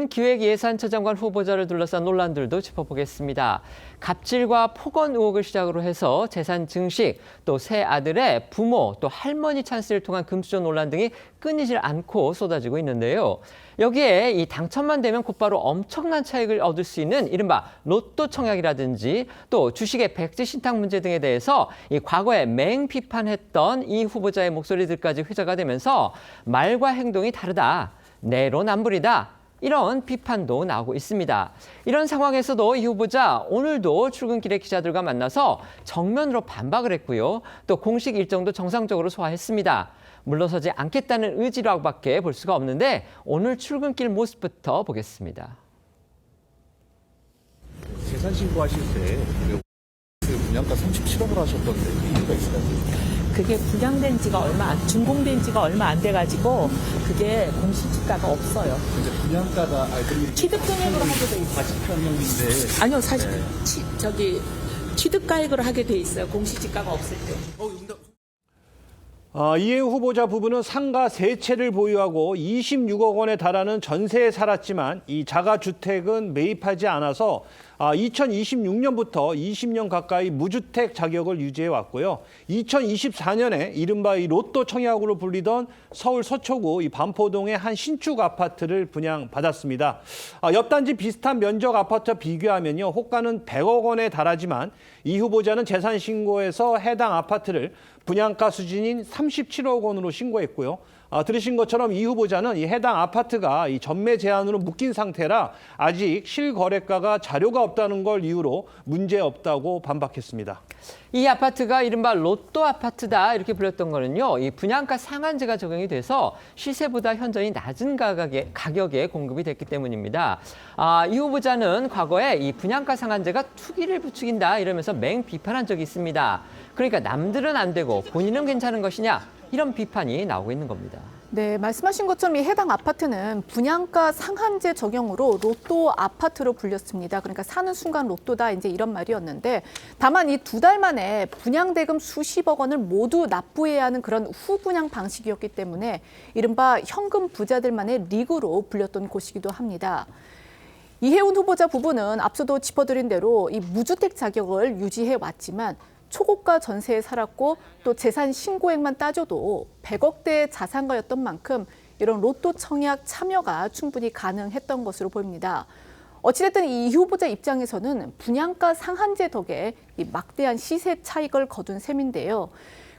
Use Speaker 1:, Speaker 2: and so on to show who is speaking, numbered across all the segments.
Speaker 1: 전 기획예산처장관 후보자를 둘러싼 논란들도 짚어보겠습니다. 갑질과 폭언 의혹을 시작으로 해서 재산 증식, 또 새 아들의 부모, 또 할머니 찬스를 통한 금수저 논란 등이 끊이질 않고 쏟아지고 있는데요. 여기에 이 당첨만 되면 곧바로 엄청난 차익을 얻을 수 있는 이른바 로또 청약이라든지 또 주식의 백지 신탁 문제 등에 대해서 이 과거에 맹비판했던 이 후보자의 목소리들까지 회자가 되면서 말과 행동이 다르다, 내로남불이다, 이런 비판도 나오고 있습니다. 이런 상황에서도 이 후보자 오늘도 출근길에 기자들과 만나서 정면으로 반박을 했고요. 또 공식 일정도 정상적으로 소화했습니다. 물러서지 않겠다는 의지라고밖에 볼 수가 없는데 오늘 출근길 모습부터 보겠습니다.
Speaker 2: 재산 신고하실 때 분양가 37억을 하셨던데 이유가 있을까요?
Speaker 3: 그게 분양된 지가 준공된 지가 얼마 안 돼가지고 그게 공시지가가 없어요.
Speaker 2: 이제 분양가가
Speaker 3: 취득금액으로 하게 돼 있어요.
Speaker 2: 40평형인데
Speaker 3: 아니요, 사실 취득가액으로 하게 돼 있어요. 공시지가가 없을 때.
Speaker 4: 이해우 후보자 부부는 상가 3채를 보유하고 26억 원에 달하는 전세에 살았지만 이 자가주택은 매입하지 않아서 2026년부터 20년 가까이 무주택 자격을 유지해 왔고요. 2024년에 이른바 이 로또 청약으로 불리던 서울 서초구 이 반포동의 한 신축 아파트를 분양받았습니다. 옆 단지 비슷한 면적 아파트와 비교하면요, 호가는 100억 원에 달하지만 이 후보자는 재산 신고에서 해당 아파트를 분양가 수준인 37억 원으로 신고했고요. 들으신 것처럼 이 후보자는 이 해당 아파트가 이 전매 제한으로 묶인 상태라 아직 실거래가가 자료가 없다는 걸 이유로 문제없다고 반박했습니다.
Speaker 1: 이 아파트가 이른바 로또 아파트다 이렇게 불렸던 거는요, 이 분양가 상한제가 적용이 돼서 시세보다 현저히 낮은 가격에 공급이 됐기 때문입니다. 이 후보자는 과거에 이 분양가 상한제가 투기를 부추긴다 이러면서 맹비판한 적이 있습니다. 그러니까 남들은 안 되고 본인은 괜찮은 것이냐, 이런 비판이 나오고 있는 겁니다.
Speaker 5: 네, 말씀하신 것처럼 이 해당 아파트는 분양가 상한제 적용으로 로또 아파트로 불렸습니다. 그러니까 사는 순간 로또다, 이제 이런 말이었는데, 다만 이 2달 만에 분양대금 수십억 원을 모두 납부해야 하는 그런 후분양 방식이었기 때문에 이른바 현금 부자들만의 리그로 불렸던 곳이기도 합니다. 이해운 후보자 부부는 앞서도 짚어드린 대로 이 무주택 자격을 유지해 왔지만 초고가 전세에 살았고 또 재산 신고액만 따져도 100억대의 자산가였던 만큼 이런 로또 청약 참여가 충분히 가능했던 것으로 보입니다. 어찌됐든 이 후보자 입장에서는 분양가 상한제 덕에 이 막대한 시세 차익을 거둔 셈인데요.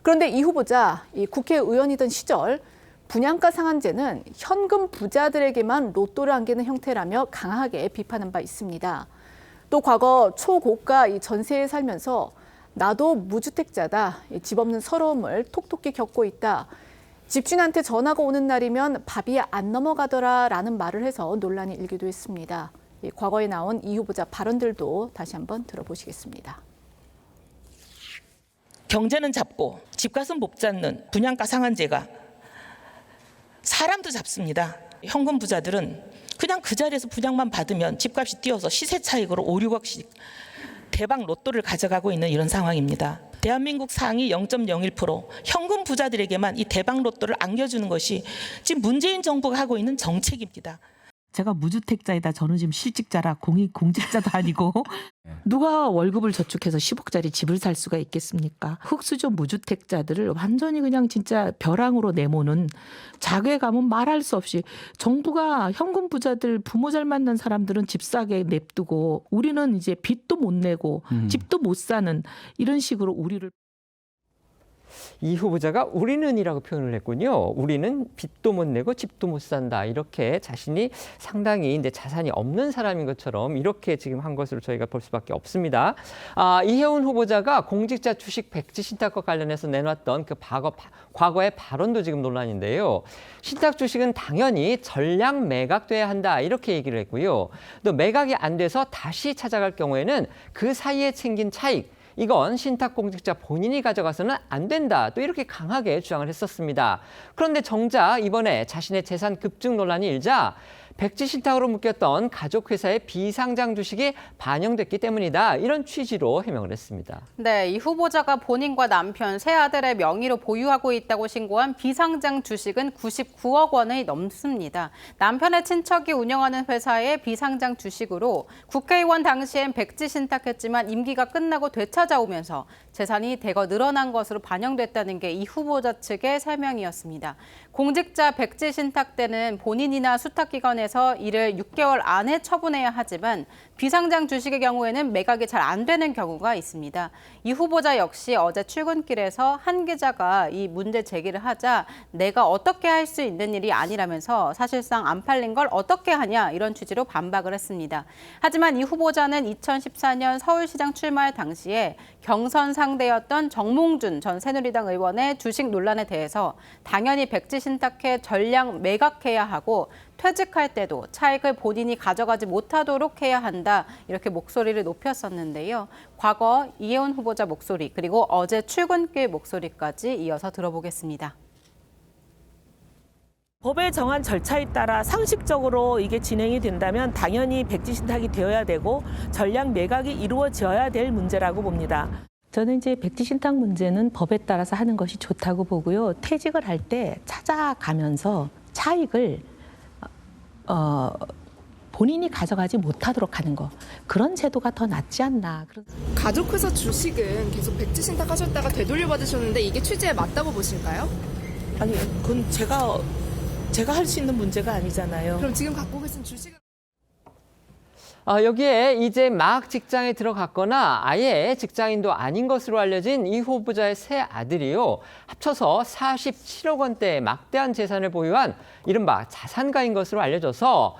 Speaker 5: 그런데 이 후보자 국회의원이던 시절 분양가 상한제는 현금 부자들에게만 로또를 안기는 형태라며 강하게 비판한 바 있습니다. 또 과거 초고가 이 전세에 살면서 나도 무주택자다, 집 없는 서러움을 톡톡히 겪고 있다, 집주인한테 전화가 오는 날이면 밥이 안 넘어가더라라는 말을 해서 논란이 일기도 했습니다. 과거에 나온 이 후보자 발언들도 다시 한번 들어보시겠습니다.
Speaker 3: 경제는 잡고 집값은 못 잡는 분양가 상한제가 사람도 잡습니다. 현금 부자들은 그냥 그 자리에서 분양만 받으면 집값이 뛰어서 시세 차익으로 5, 6억씩 대박 로또를 가져가고 있는 이런 상황입니다. 대한민국 상위 0.01% 현금 부자들에게만 이 대박 로또를 안겨주는 것이 지금 문재인 정부가 하고 있는 정책입니다.
Speaker 6: 제가 무주택자이다. 저는 지금 실직자라 공직자도 아니고 누가 월급을 저축해서 10억짜리 집을 살 수가 있겠습니까? 흑수저 무주택자들을 완전히 그냥 진짜 벼랑으로 내모는, 자괴감은 말할 수 없이 정부가 현금 부자들, 부모 잘 만난 사람들은 집 싸게 냅두고 우리는 이제 빚도 못 내고 집도 못 사는 이런 식으로 우리를.
Speaker 1: 이 후보자가 우리는이라고 표현을 했군요. 우리는 빚도 못 내고 집도 못 산다. 이렇게 자신이 상당히 이제 자산이 없는 사람인 것처럼 이렇게 지금 한 것으로 저희가 볼 수밖에 없습니다. 이해운 후보자가 공직자 주식 백지 신탁과 관련해서 내놨던 그 과거의 발언도 지금 논란인데요. 신탁 주식은 당연히 전량 매각돼야 한다. 이렇게 얘기를 했고요. 또 매각이 안 돼서 다시 찾아갈 경우에는 그 사이에 챙긴 차익, 이건 신탁공직자 본인이 가져가서는 안 된다. 또 이렇게 강하게 주장을 했었습니다. 그런데 정작 이번에 자신의 재산 급증 논란이 일자 백지 신탁으로 묶였던 가족회사의 비상장 주식이 반영됐기 때문이다. 이런 취지로 해명을 했습니다.
Speaker 7: 네, 이 후보자가 본인과 남편, 세 아들의 명의로 보유하고 있다고 신고한 비상장 주식은 99억 원이 넘습니다. 남편의 친척이 운영하는 회사의 비상장 주식으로 국회의원 당시엔 백지 신탁했지만 임기가 끝나고 되찾아오면서 재산이 대거 늘어난 것으로 반영됐다는 게 이 후보자 측의 설명이었습니다. 공직자 백지 신탁 때는 본인이나 수탁기관에서 이를 6개월 안에 처분해야 하지만 비상장 주식의 경우에는 매각이 잘 안 되는 경우가 있습니다. 이 후보자 역시 어제 출근길에서 한 기자가 이 문제 제기를 하자 내가 어떻게 할 수 있는 일이 아니라면서 사실상 안 팔린 걸 어떻게 하냐 이런 취지로 반박을 했습니다. 하지만 이 후보자는 2014년 서울시장 출마할 당시에 경선 상대였던 정몽준 전 새누리당 의원의 주식 논란에 대해서 당연히 백지 신탁해 전량 매각해야 하고 퇴직할 때도 차익을 본인이 가져가지 못하도록 해야 한다. 이렇게 목소리를 높였었는데요. 과거 이혜원 후보자 목소리 그리고 어제 출근길 목소리까지 이어서 들어보겠습니다.
Speaker 6: 법에 정한 절차에 따라 상식적으로 이게 진행이 된다면 당연히 백지 신탁이 되어야 되고 전량 매각이 이루어져야 될 문제라고 봅니다. 저는 이제 백지 신탁 문제는 법에 따라서 하는 것이 좋다고 보고요. 퇴직을 할 때 찾아가면서 차익을 본인이 가져가지 못하도록 하는 거 그런 제도가 더 낫지 않나.
Speaker 8: 가족회사 주식은 계속 백지 신탁하셨다가 되돌려 받으셨는데 이게 취지에 맞다고 보실까요?
Speaker 6: 아니 그건 제가 할 수 있는 문제가 아니잖아요.
Speaker 8: 그럼 지금 갖고 계신 주식은
Speaker 1: 여기에 이제 막 직장에 들어갔거나 아예 직장인도 아닌 것으로 알려진 이 후보자의 세 아들이요. 합쳐서 47억 원대의 막대한 재산을 보유한 이른바 자산가인 것으로 알려져서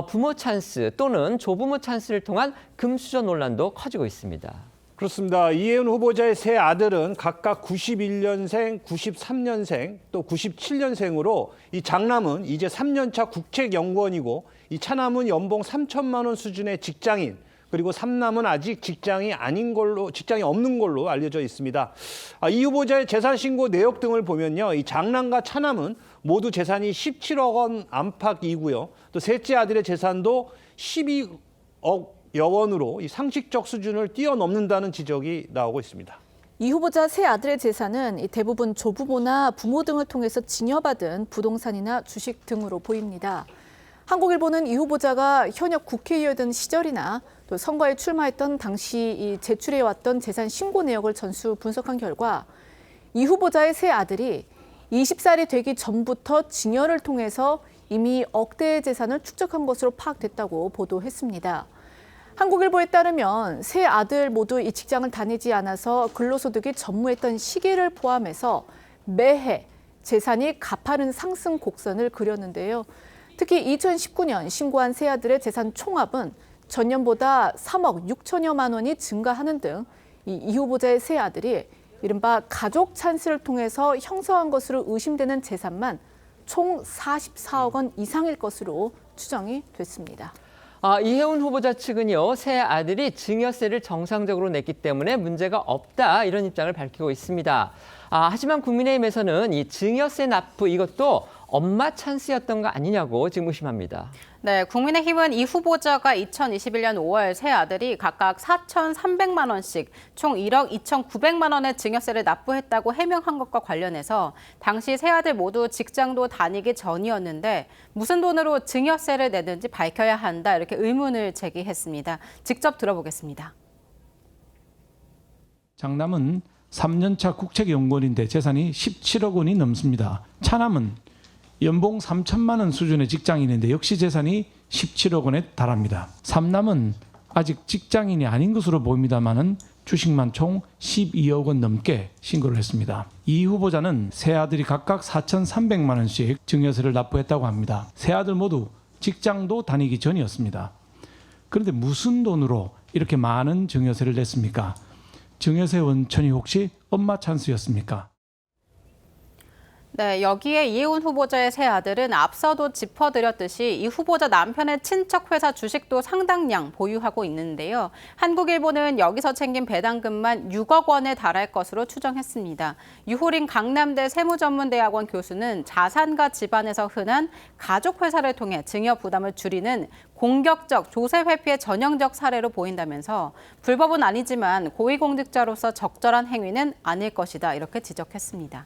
Speaker 1: 부모 찬스 또는 조부모 찬스를 통한 금수저 논란도 커지고 있습니다.
Speaker 4: 그렇습니다. 이혜은 후보자의 세 아들은 각각 91년생, 93년생, 또 97년생으로 이 장남은 이제 3년차 국책연구원이고 이 차남은 연봉 3천만 원 수준의 직장인, 그리고 삼남은 아직 직장이 없는 걸로 알려져 있습니다. 이 후보자의 재산 신고 내역 등을 보면요. 이 장남과 차남은 모두 재산이 17억 원 안팎이고요. 또 셋째 아들의 재산도 12억 여원으로 이 상식적 수준을 뛰어넘는다는 지적이 나오고 있습니다.
Speaker 5: 이 후보자 세 아들의 재산은 대부분 조부모나 부모 등을 통해서 증여받은 부동산이나 주식 등으로 보입니다. 한국일보는 이 후보자가 현역 국회의원이던 시절이나 또 선거에 출마했던 당시 제출해왔던 재산 신고 내역을 전수 분석한 결과 이 후보자의 세 아들이 20살이 되기 전부터 증여를 통해서 이미 억대의 재산을 축적한 것으로 파악됐다고 보도했습니다. 한국일보에 따르면 세 아들 모두 이 직장을 다니지 않아서 근로소득이 전무했던 시기를 포함해서 매해 재산이 가파른 상승 곡선을 그렸는데요. 특히 2019년 신고한 세 아들의 재산 총합은 전년보다 3억 6천여만 원이 증가하는 등 이 후보자의 세 아들이 이른바 가족 찬스를 통해서 형성한 것으로 의심되는 재산만 총 44억 원 이상일 것으로 추정이 됐습니다.
Speaker 1: 이혜원 후보자 측은요, 세 아들이 증여세를 정상적으로 냈기 때문에 문제가 없다 이런 입장을 밝히고 있습니다. 하지만 국민의힘에서는 이 증여세 납부 이것도 엄마 찬스였던 거 아니냐고 지금 의심합니다.
Speaker 7: 네, 국민의힘은 이 후보자가 2021년 5월 세 아들이 각각 4,300만 원씩 총 1억 2,900만 원의 증여세를 납부했다고 해명한 것과 관련해서 당시 세 아들 모두 직장도 다니기 전이었는데 무슨 돈으로 증여세를 냈는지 밝혀야 한다 이렇게 의문을 제기했습니다. 직접 들어보겠습니다.
Speaker 9: 장남은 3년차 국책연구원인데 재산이 17억 원이 넘습니다. 차남은 연봉 3천만 원 수준의 직장인인데 역시 재산이 17억 원에 달합니다. 삼남은 아직 직장인이 아닌 것으로 보입니다만은 주식만 총 12억 원 넘게 신고를 했습니다. 이 후보자는 세 아들이 각각 4,300만 원씩 증여세를 납부했다고 합니다. 세 아들 모두 직장도 다니기 전이었습니다. 그런데 무슨 돈으로 이렇게 많은 증여세를 냈습니까? 증여세 원천이 혹시 엄마 찬스였습니까?
Speaker 7: 네, 여기에 이혜훈 후보자의 세 아들은 앞서도 짚어드렸듯이 이 후보자 남편의 친척 회사 주식도 상당량 보유하고 있는데요. 한국일보는 여기서 챙긴 배당금만 6억 원에 달할 것으로 추정했습니다. 유호린 강남대 세무전문대학원 교수는 자산가 집안에서 흔한 가족 회사를 통해 증여 부담을 줄이는 공격적 조세 회피의 전형적 사례로 보인다면서 불법은 아니지만 고위공직자로서 적절한 행위는 아닐 것이다 이렇게 지적했습니다.